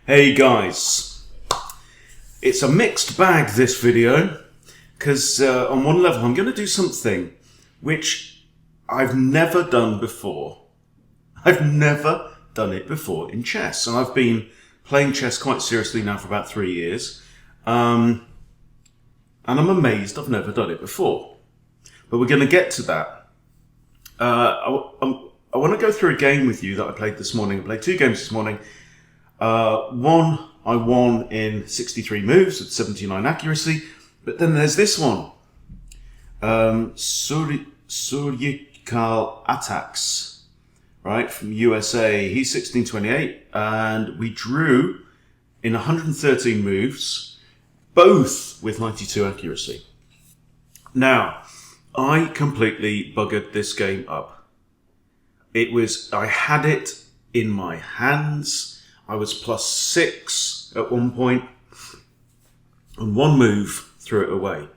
Hey guys, it's a mixed bag this video because on one level I'm going to do something which I've never done before. I've never done it before in chess, and I've been playing chess quite seriously now for about 3 years, and I'm amazed I've never done it before. But we're going to get to that. I want to go through a game with you that I played this morning. I played 2 games this morning. One I won in 63 moves with 79 accuracy, but then there's this one, Surgical Attacks, right, from USA. He's 1628, and we drew in 113 moves, both with 92 accuracy. Now, I completely buggered this game up. I had it in my hands. I was +6 at one point, and one move threw it away.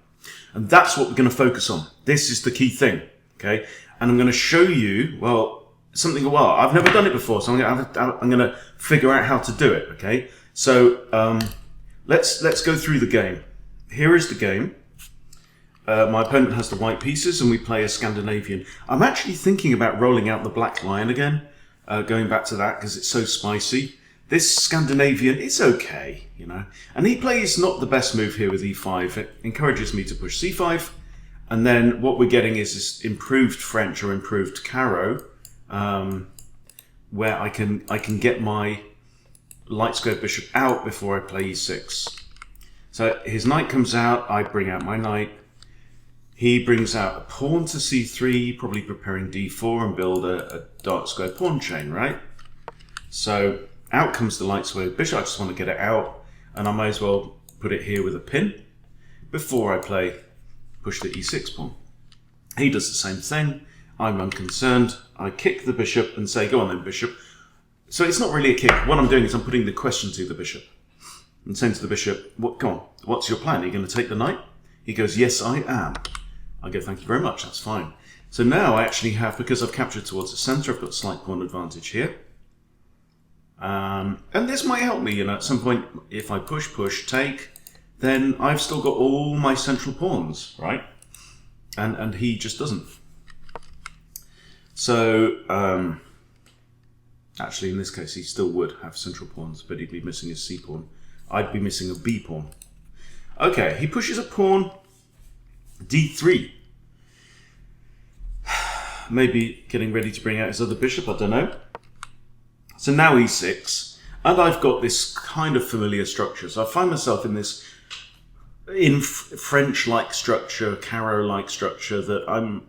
And that's what we're going to focus on. This is the key thing, okay? And I'm going to show you, I've never done it before, so I'm going to figure out how to do it, okay? So let's go through the game. Here is the game. My opponent has the white pieces, and we play a Scandinavian. I'm actually thinking about rolling out the black lion again, going back to that because it's so spicy. This Scandinavian, it's okay, you know. And he plays not the best move here with e5. It encourages me to push c5. And then what we're getting is this improved French or improved Caro, where I can get my light square bishop out before I play e6. So his knight comes out, I bring out my knight. He brings out a pawn to c3, probably preparing d4 and build a dark square pawn chain, right? So out comes the light square bishop. I just want to get it out, and I may as well put it here with a pin before I push the e6 pawn. He does the same thing. I'm unconcerned. I kick the bishop and say, go on then, bishop. So it's not really a kick. What I'm doing is I'm putting the question to the bishop and saying to the bishop, go on, what's your plan? Are you going to take the knight? He goes, yes, I am. I go, thank you very much, that's fine. So now I actually have, because I've captured towards the center, I've got a slight pawn advantage here. And this might help me, at some point, if I push, take, then I've still got all my central pawns, right? And he just doesn't. So, actually in this case he still would have central pawns, but he'd be missing his C pawn. I'd be missing a B pawn. Okay, he pushes a pawn, D3. Maybe getting ready to bring out his other bishop, I don't know. So now e6, and I've got this kind of familiar structure. So I find myself in this French-like structure, Caro-like structure that I'm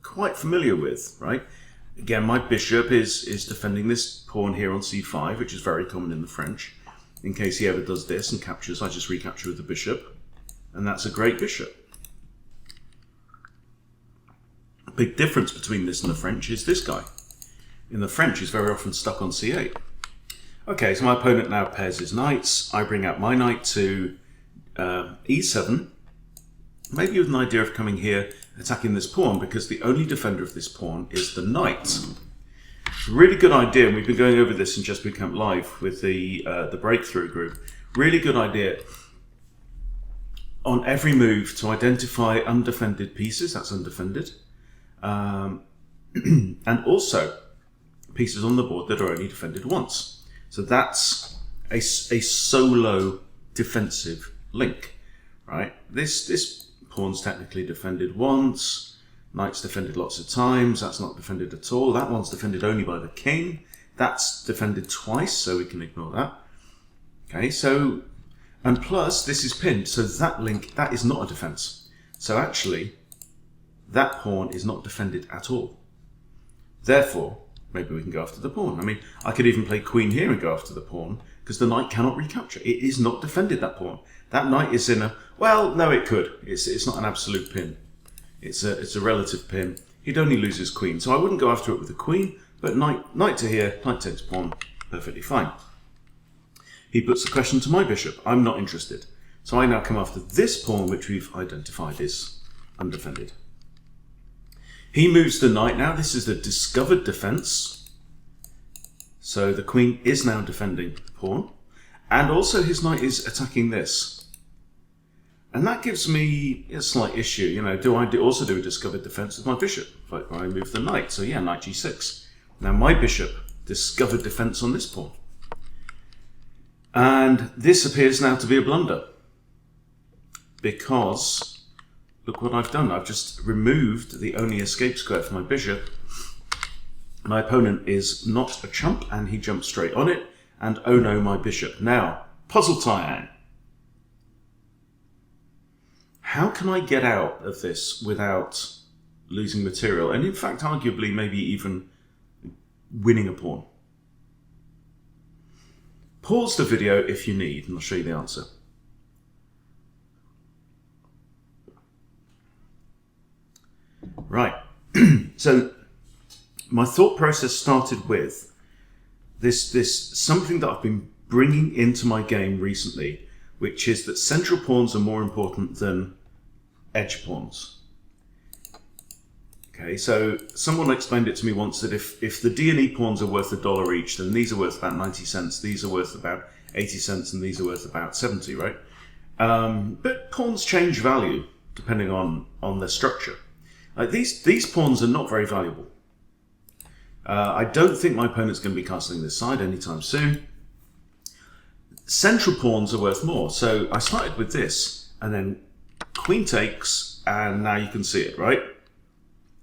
quite familiar with, right? Again, my bishop is defending this pawn here on c5, which is very common in the French. In case he ever does this and captures, I just recapture with the bishop, and that's a great bishop. A big difference between this and the French is this guy. In the French, he's very often stuck on c8. Okay, so my opponent now pairs his knights. I bring out my knight to e7, maybe with an idea of coming here, attacking this pawn, because the only defender of this pawn is the knight. Really good idea, and we've been going over this in Chess Bootcamp Live with the Breakthrough group. Really good idea on every move to identify undefended pieces, that's undefended, and also pieces on the board that are only defended once. So that's a solo defensive link, right? This pawn's technically defended once, knight's defended lots of times, that's not defended at all, that one's defended only by the king, that's defended twice, so we can ignore that. Okay, so, and plus this is pinned, so that link, that is not a defense. So actually, that pawn is not defended at all. Therefore, maybe we can go after the pawn. I mean, I could even play queen here and go after the pawn, because the knight cannot recapture. It is not defended, that pawn. That knight is in a, well, no, it could. It's not an absolute pin. It's a relative pin. He'd only lose his queen, so I wouldn't go after it with the queen, but knight to here, knight takes pawn, perfectly fine. He puts the question to my bishop. I'm not interested. So I now come after this pawn, which we've identified as undefended. He moves the knight now. This is the discovered defense. So the queen is now defending the pawn. And also his knight is attacking this. And that gives me a slight issue. You know, do I also do a discovered defense with my bishop? If I move the knight. So yeah, knight g6. Now my bishop discovered defense on this pawn. And this appears now to be a blunder. Because, look what I've done. I've just removed the only escape square for my bishop. My opponent is not a chump, and he jumps straight on it. And oh no, my bishop. Now, puzzle tie-in. How can I get out of this without losing material? And in fact, arguably, maybe even winning a pawn. Pause the video if you need, and I'll show you the answer. Right. So my thought process started with this something that I've been bringing into my game recently, which is that central pawns are more important than edge pawns. Okay, so someone explained it to me once that if the D and E pawns are worth $1 each, then these are worth about 90 cents, these are worth about 80 cents, and these are worth about 70, right? But pawns change value depending on their structure. These pawns are not very valuable. I don't think my opponent's going to be castling this side anytime soon. Central pawns are worth more. So I started with this, and then queen takes, and now you can see it, right?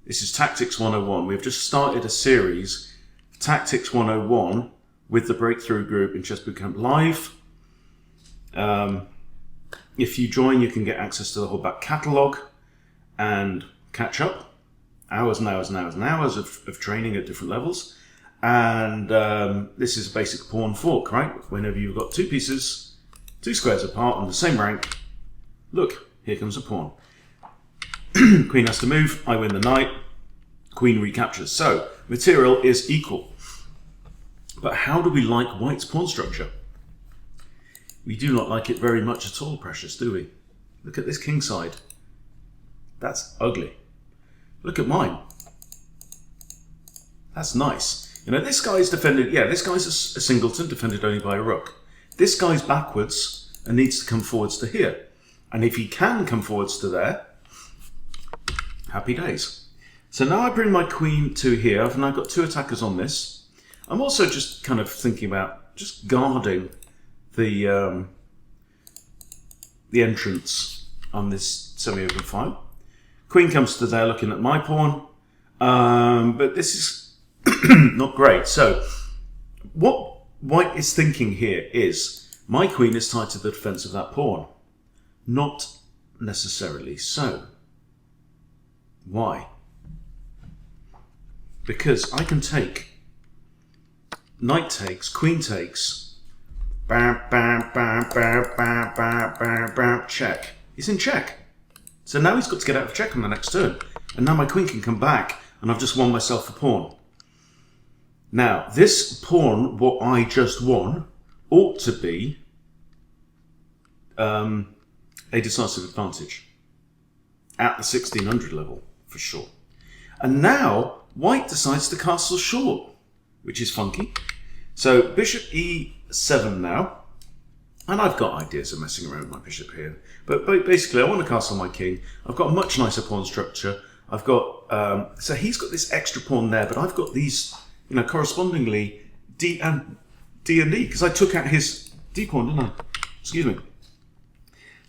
This is Tactics 101. We've just started a series, Tactics 101, with the Breakthrough Group in Chess Bootcamp Live. If you join, you can get access to the whole back catalogue and catch up. Hours and hours and hours and hours of training at different levels. And this is a basic pawn fork, right? Whenever you've got two pieces, two squares apart on the same rank, look, here comes a pawn. Queen has to move, I win the knight, queen recaptures. So, material is equal. But how do we like white's pawn structure? We do not like it very much at all, Precious, do we? Look at this king side. That's ugly. Look at mine. That's nice. You know, this guy's defended, yeah, this guy's a singleton, defended only by a rook. This guy's backwards and needs to come forwards to here. And if he can come forwards to there, happy days. So now I bring my queen to here. I've now got two attackers on this. I'm also just kind of thinking about just guarding the entrance on this semi-open file. Queen comes to there looking at my pawn, but this is not great. So what white is thinking here is my queen is tied to the defense of that pawn. Not necessarily so. Why? Because I can take knight takes, queen takes, bam, bam, bam, bam, bam, bam, bam, bam, check. He's in check. So now he's got to get out of check on the next turn. And now my queen can come back, and I've just won myself a pawn. Now, this pawn, what I just won, ought to be a decisive advantage at the 1600 level, for sure. And now, white decides to castle short, which is funky. So, bishop e7 now. And I've got ideas of messing around with my bishop here. But basically, I want to castle my king. I've got a much nicer pawn structure. I've got, so he's got this extra pawn there, but I've got these, you know, correspondingly D and D, because I took out his D pawn, didn't I? Excuse me.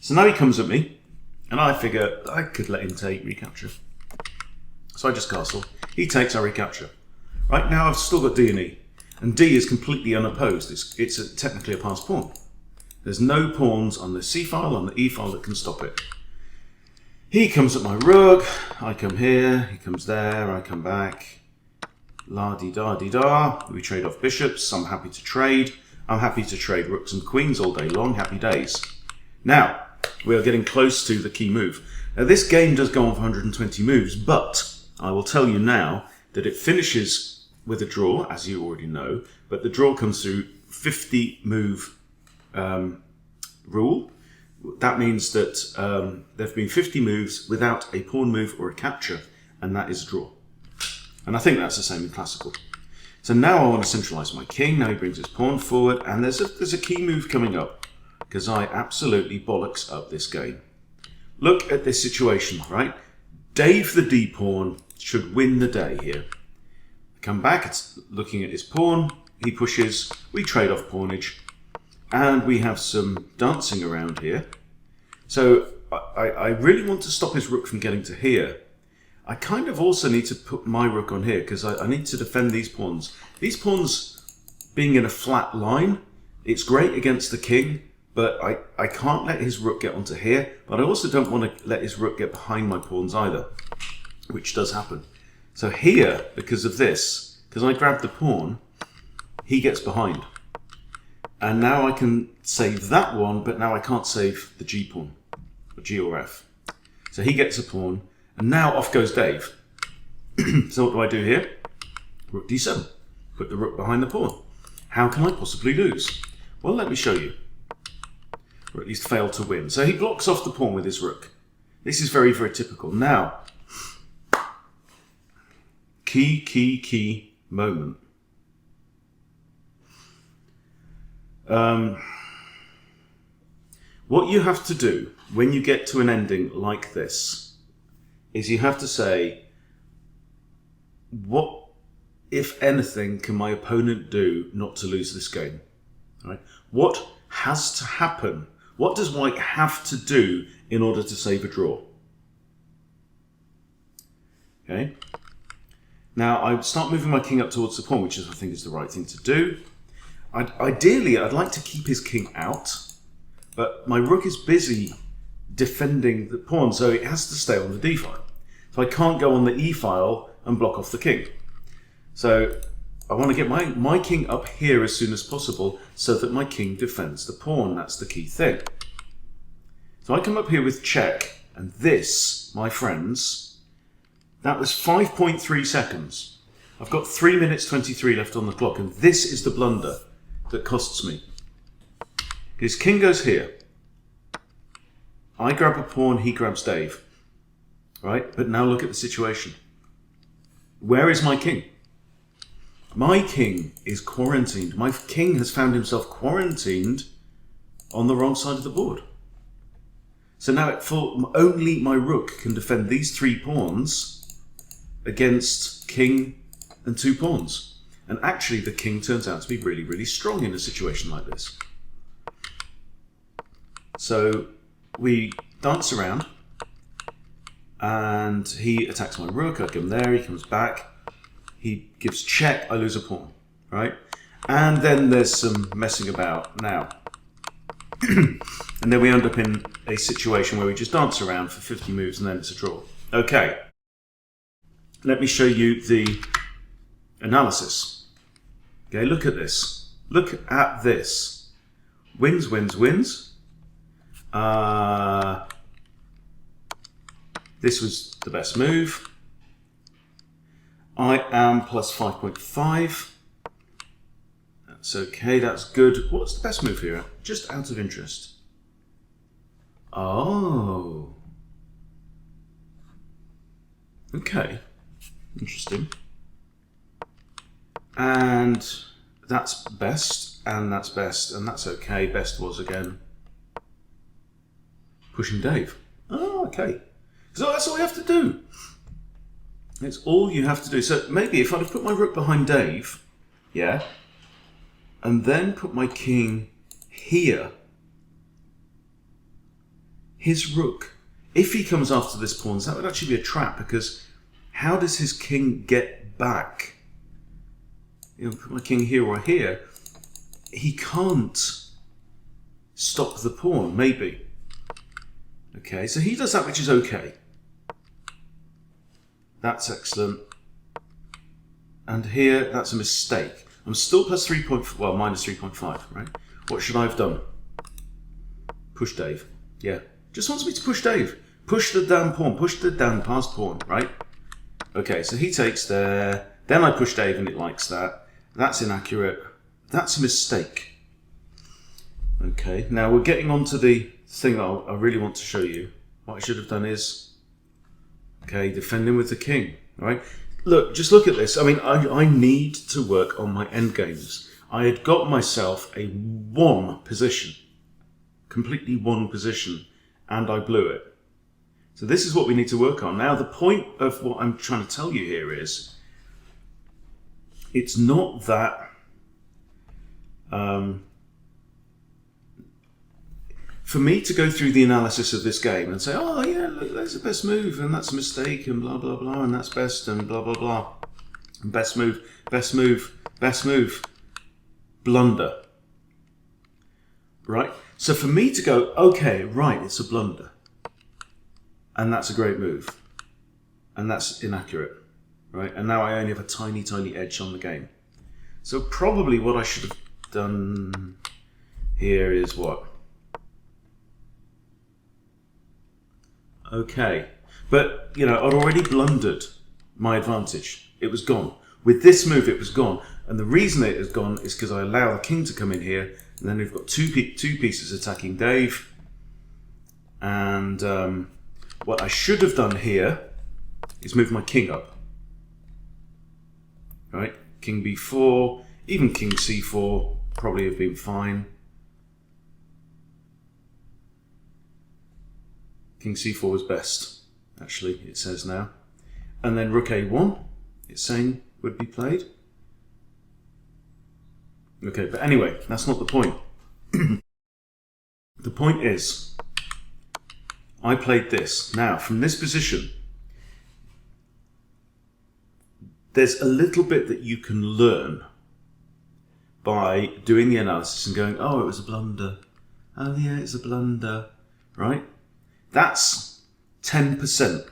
So now he comes at me, and I figure I could let him take recapture. So I just castle. He takes, I recapture. Right now I've still got D and E, and D is completely unopposed. It's technically a passed pawn. There's no pawns on the C file, on the E file that can stop it. He comes at my rook, I come here, he comes there, I come back. La-di-da-di-da, we trade off bishops, I'm happy to trade. I'm happy to trade rooks and queens all day long, happy days. Now, we are getting close to the key move. Now this game does go on for 120 moves, but I will tell you now that it finishes with a draw, as you already know, but the draw comes through 50 move rule. That means that there have been 50 moves without a pawn move or a capture, and that is a draw. And I think that's the same in classical. So now I want to centralise my king. Now he brings his pawn forward, and there's a key move coming up, because I absolutely bollocks up this game. Look at this situation, right? Dave the d-pawn should win the day here. Come back, it's looking at his pawn, he pushes, we trade off pawnage, and we have some dancing around here. So I really want to stop his rook from getting to here. I kind of also need to put my rook on here, because I need to defend these pawns. These pawns being in a flat line, it's great against the king, but I can't let his rook get onto here, but I also don't want to let his rook get behind my pawns either, which does happen. So here, because of this, because I grabbed the pawn, he gets behind. And now I can save that one, but now I can't save the g pawn, or g or f. So he gets a pawn, and now off goes Dave. So what do I do here? Rook d7. Put the rook behind the pawn. How can I possibly lose? Well, let me show you. Or at least fail to win. So he blocks off the pawn with his rook. This is very, very typical. Now, key moment. What you have to do when you get to an ending like this is you have to say, what, if anything, can my opponent do not to lose this game? Right? What has to happen? What does white have to do in order to save a draw? Okay. Now I start moving my king up towards the pawn, which I think is the right thing to do. Ideally, I'd like to keep his king out, but my rook is busy defending the pawn, so it has to stay on the d file. So I can't go on the e file and block off the king. So I want to get my king up here as soon as possible so that my king defends the pawn. That's the key thing. So I come up here with check, and this, my friends, that was 5.3 seconds. I've got 3 minutes 23 left on the clock, and this is the blunder that costs me. His king goes here. I grab a pawn, he grabs Dave. Right? But now look at the situation. Where is my king? My king is quarantined. My king has found himself quarantined on the wrong side of the board. So now only my rook can defend these 3 pawns against king and 2 pawns. And actually the king turns out to be really, really strong in a situation like this. So we dance around and he attacks my rook. I come there, he comes back. He gives check, I lose a pawn, right? And then there's some messing about now. And then we end up in a situation where we just dance around for 50 moves and then it's a draw. Okay. Let me show you the analysis. Okay, look at this. Look at this. Wins, wins, wins. This was the best move. I am plus 5.5. That's okay, that's good. What's the best move here? Just out of interest. Oh. Okay. Interesting. And that's best, and that's best, and that's okay. Best was again pushing Dave. Oh, okay. So that's all you have to do. It's all you have to do. So maybe if I'd have put my rook behind Dave, yeah, and then put my king here, his rook, if he comes after this pawn, that would actually be a trap, because how does his king get back? You know, put my king here or here, he can't stop the pawn, maybe. Okay, so he does that, which is okay. That's excellent. And here, that's a mistake. I'm still plus 3. Well, minus 3.5, right? What should I have done? Push Dave. Yeah. Just wants me to push Dave. Push the damn pawn. Push the damn passed pawn, right? Okay, so he takes there. Then I push Dave and it likes that. That's inaccurate. That's a mistake. Okay, now we're getting on to the thing that I really want to show you. What I should have done is, okay, defending with the king, right? look, just look at this. I mean, I need to work on my endgames. I had got myself a one position, completely one position, and I blew it. So this is what we need to work on. Now, the point of what I'm trying to tell you here is, it's not that for me to go through the analysis of this game and say, oh yeah, look, there's the best move, and that's a mistake, and blah blah blah, and that's best, and blah blah blah, and best move, best move, best move, blunder. Right? So for me to go, okay, right, it's a blunder, and that's a great move, and that's inaccurate, right? And now I only have a tiny, tiny edge on the game. So probably what I should have done here is what? Okay, but you know, I'd already blundered my advantage. It was gone. With this move, it was gone. And the reason it has gone is because I allow the king to come in here, and then we've got two pieces attacking Dave. And what I should have done here is move my king up. Right? King b4, even king c4 probably have been fine. King c4 was best, actually, it says now. And then rook a1, it's saying would be played. Okay, but anyway, that's not the point. The point is, I played this. Now, from this position, there's a little bit that you can learn by doing the analysis and going, oh, it was a blunder. Oh yeah, it's a blunder, right? That's 10%.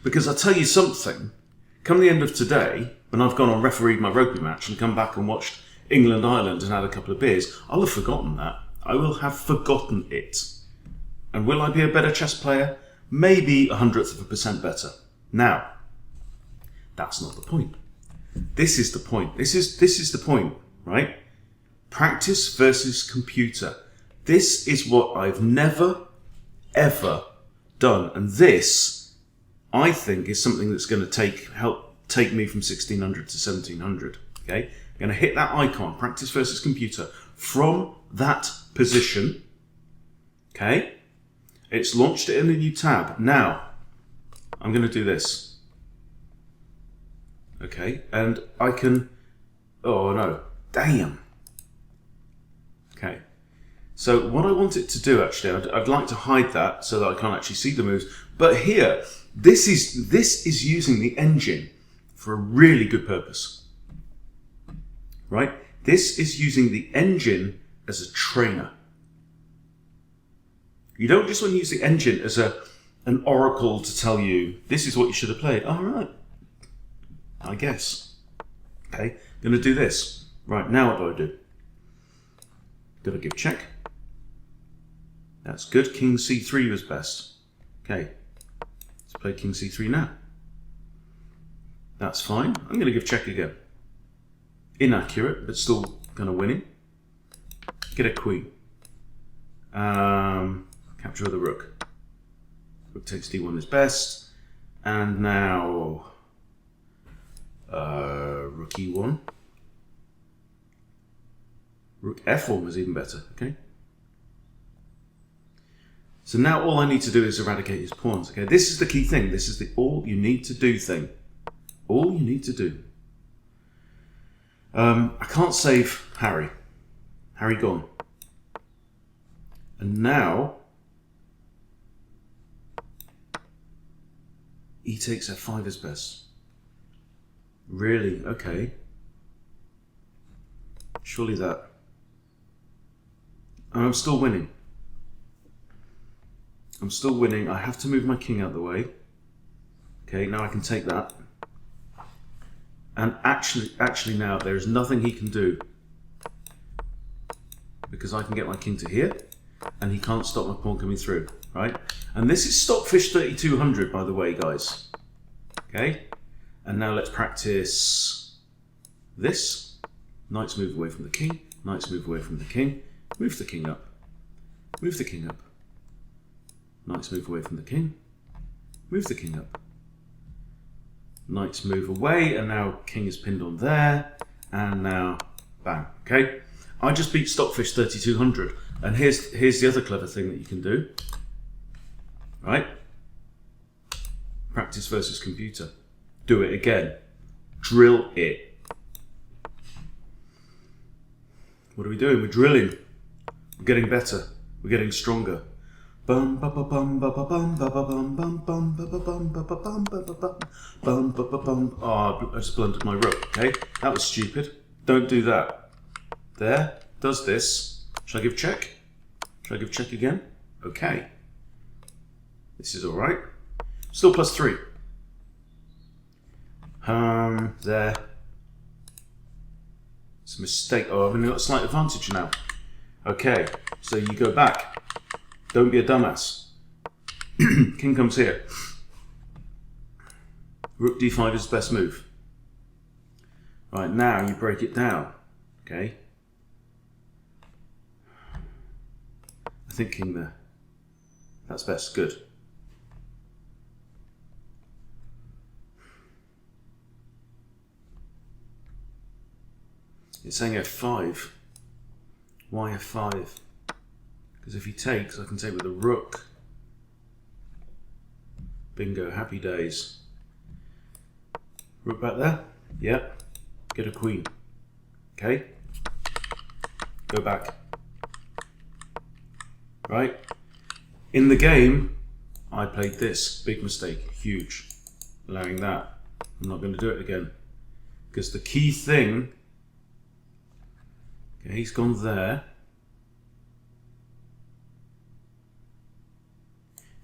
Because I'll tell you something, come the end of today, when I've gone and refereed my rugby match and come back and watched England-Ireland and had a couple of beers, I'll have forgotten that. I will have forgotten it. And will I be a better chess player? Maybe 1/100% better. Now, that's not the point. This is the point. This is the point, right? Practice versus computer. This is what I've never, ever done. And this, I think, is something that's going to help take me from 1600 to 1700. Okay? I'm going to hit that icon, practice versus computer, from that position. Okay? It's launched it in a new tab. Now, I'm going to do this. Okay? And I can... Oh, no. Damn. Okay. So what I want it to do, actually, I'd like to hide that so that I can't actually see the moves. But here, this is using the engine for a really good purpose. Right? This is using the engine as a trainer. You don't just want to use the engine as an oracle to tell you, this is what you should have played. All right. I guess. Okay. Going to do this. Right, now what do I do? Got to give check. That's good. King c3 was best. Okay. Let's play king c3 now. That's fine. I'm going to give check again. Inaccurate, but still kind of winning. Get a queen. Capture the rook. Rook takes d1 is best. And now rook e1. Rook f1 was even better. Okay. So now all I need to do is eradicate his pawns. Okay. This is the key thing. This is the all you need to do thing. All you need to do. I can't save Harry. Harry gone. And now e takes f5 is best. Really? Okay. Surely that. And I'm still winning. I'm still winning. I have to move my king out of the way. Okay, now I can take that. And actually now there is nothing he can do. Because I can get my king to here. And he can't stop my pawn coming through. Right? And this is Stockfish 3200, by the way, guys. Okay? And now let's practice this. Knights move away from the king. Knights move away from the king. Move the king up. Move the king up. Knights move away from the king. Move the king up. Knights move away, and now king is pinned on there, and now bang. Okay, I just beat Stockfish 3200, and here's the other clever thing that you can do. Right? Practice versus computer. Do it again. Drill it. What are we doing? We're drilling. We're getting better. We're getting stronger. Bum ba ba bum ba ba bum ba ba bum bum bum ba ba bum ba ba bum ba ba bum bum ba ba bum. Oh, I just blundered my rook. Okay, that was stupid. Don't do that. There. Does this. Should I give check? Should I give check again? Okay. This is all right. Still +3. There. It's a mistake. Oh, I've only got a slight advantage now. Okay, so you go back. Don't be a dumbass. King comes here. Rook d5 is the best move. Right, now you break it down. Okay. I think king there. That's best. Good. It's saying f5. Why f5? Because if he takes, I can take with a rook. Bingo, happy days. Rook back there? Yep. Get a queen. Okay. Go back. Right? In the game, I played this. Big mistake. Huge. Allowing that. I'm not going to do it again. Because the key thing... Okay, he's gone there.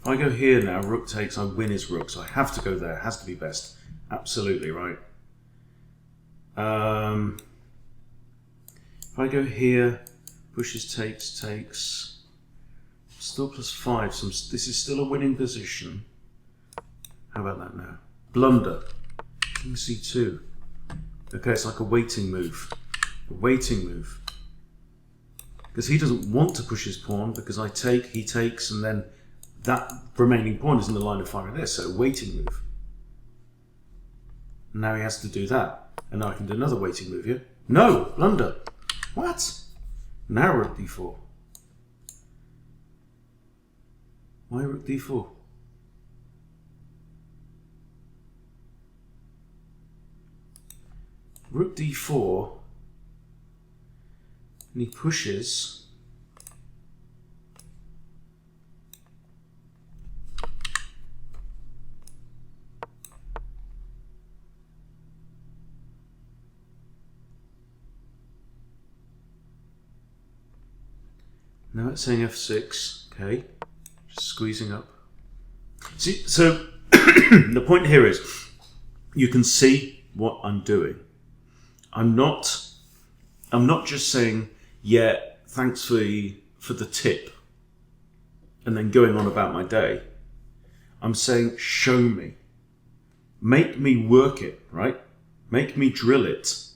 If I go here now, rook takes, I win his rook, so I have to go there. It has to be best. Absolutely, right? If I go here, pushes, takes, still +5, so this is still a winning position. How about that now? Blunder. King c2. Okay, it's like a waiting move. A waiting move. Because he doesn't want to push his pawn, because I take, he takes, and then that remaining pawn is in the line of fire of this, so a waiting move. And now he has to do that. And now I can do another waiting move here. No! Blunder! What? Now rook d4. Why rook d4? Rook d4, and he pushes. Now it's saying f6, okay, just squeezing up. See, so the point here is, you can see what I'm doing. I'm not just saying, yeah, thanks for the tip, and then going on about my day. I'm saying, show me. Make me work it, right? Make me drill it.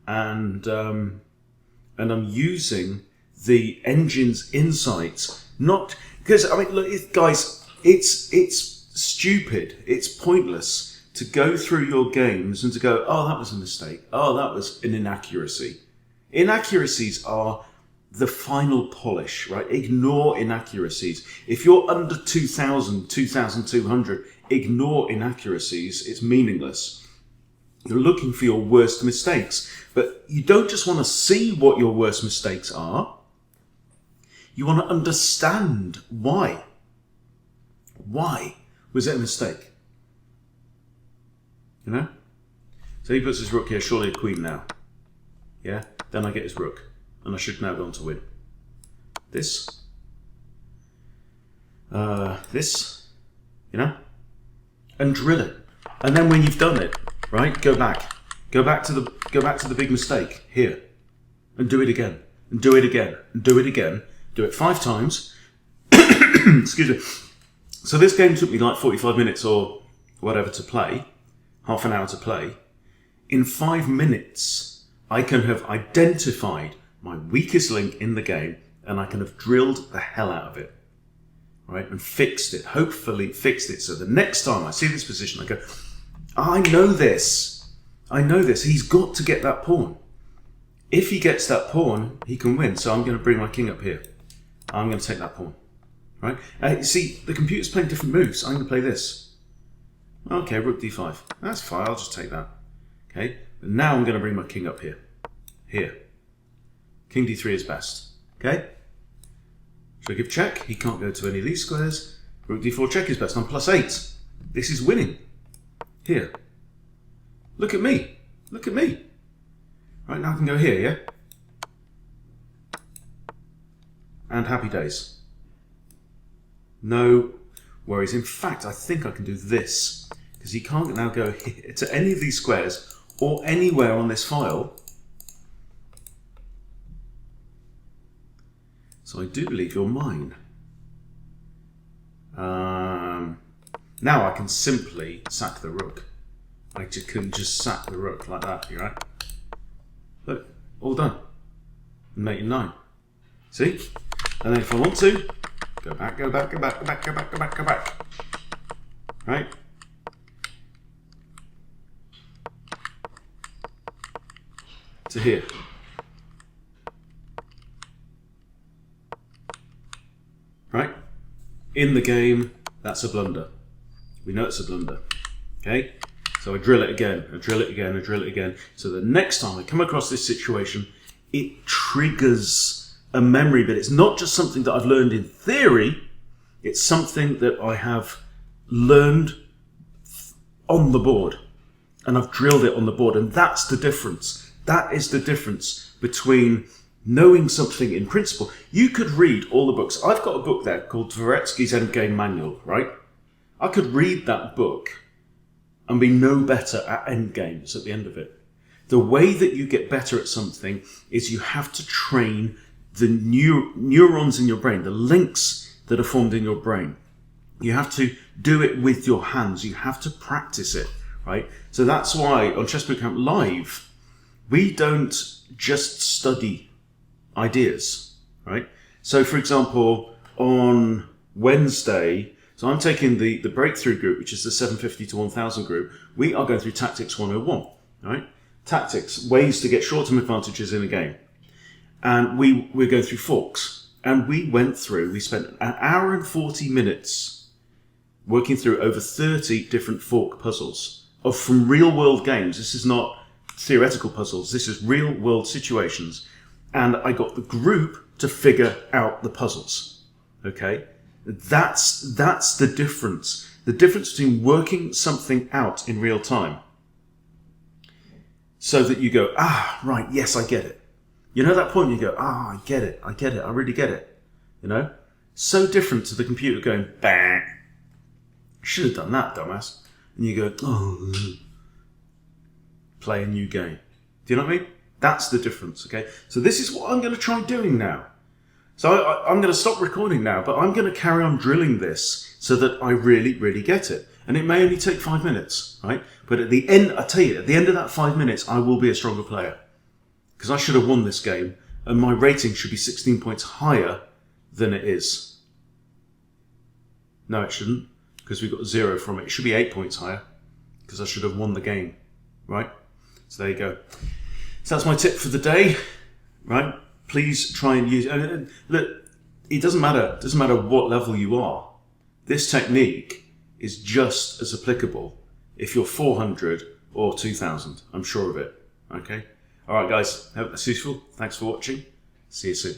And I'm using the engine's insights, not because I mean, look, guys, it's stupid, it's pointless to go through your games and to go, oh, that was a mistake, oh, that was an inaccuracy. Inaccuracies are the final polish, right? Ignore inaccuracies. If you're under 2,000, 2,200, ignore inaccuracies. It's meaningless. You're looking for your worst mistakes, but you don't just want to see what your worst mistakes are. You want to understand why. Why was it a mistake? You know? So he puts his rook here, surely a queen now. Yeah? Then I get his rook. And I should now go on to win. This. This. You know? And drill it. And then when you've done it, right, go back. Go back to the big mistake here. And do it again. And do it again. And do it again. Do it 5 times. Excuse me. So this game took me like 45 minutes or whatever to play. Half an hour to play. In 5 minutes, I can have identified my weakest link in the game and I can have drilled the hell out of it. Right? And fixed it. Hopefully fixed it. So the next time I see this position, I go, I know this. I know this. He's got to get that pawn. If he gets that pawn, he can win. So I'm going to bring my king up here. I'm going to take that pawn. Right? See, the computer's playing different moves. I'm going to play this. Okay, rook d5. That's fine. I'll just take that. Okay. But now I'm going to bring my king up here. Here. King d3 is best. Okay. Should I give check? He can't go to any of these squares. Rook d4 check is best. I'm +8. This is winning. Here. Look at me. Look at me. Right, now I can go here, yeah? And happy days. No worries. In fact, I think I can do this, because he can't now go here to any of these squares or anywhere on this file. So I do believe you're mine. Now I can simply sack the rook. I can just sack the rook like that, you right? Look, all done. Mate in 9. See? And then if I want to, go back, go back, go back, go back, go back, go back, go back. Right? To here. Right? In the game, that's a blunder. We know it's a blunder. Okay? So I drill it again, I drill it again, I drill it again. So the next time I come across this situation, it triggers a memory bit. It's not just something that I've learned in theory, it's something that I have learned on the board. And I've drilled it on the board. And that's the difference. That is the difference between knowing something in principle. You could read all the books. I've got a book there called Dvoretsky's Endgame Manual, right? I could read that book and be no better at endgames at the end of it. The way that you get better at something is you have to train the neurons in your brain, the links that are formed in your brain. You have to do it with your hands. You have to practice it, right? So that's why on Chess Bootcamp Live, we don't just study ideas, right? So for example, on Wednesday, so I'm taking the breakthrough group, which is the 750 to 1000 group. We are going through Tactics 101, right? Tactics, ways to get short-term advantages in a game. And we're going through forks. And we spent an hour and 40 minutes working through over 30 different fork puzzles from real-world games. This is not theoretical puzzles. This is real-world situations. And I got the group to figure out the puzzles, okay? That's the difference. The difference between working something out in real time so that you go, right, yes, I get it. You know that point you go, I get it, I really get it. You know? So different to the computer going, bang. Should have done that, dumbass. And you go, play a new game. Do you know what I mean? That's the difference, okay? So this is what I'm going to try doing now. So I'm going to stop recording now, but I'm going to carry on drilling this so that I really, really get it. And it may only take 5 minutes, right? But at the end, I tell you, at the end of that 5 minutes, I will be a stronger player. Because I should have won this game, and my rating should be 16 points higher than it is. No, it shouldn't, because we got 0 from it. It should be 8 points higher, because I should have won the game, right? So there you go. So that's my tip for the day, right? Please try and use it. And look, it doesn't matter what level you are. This technique is just as applicable if you're 400 or 2000. I'm sure of it. Okay? All right, guys. Hope that's useful. Thanks for watching. See you soon.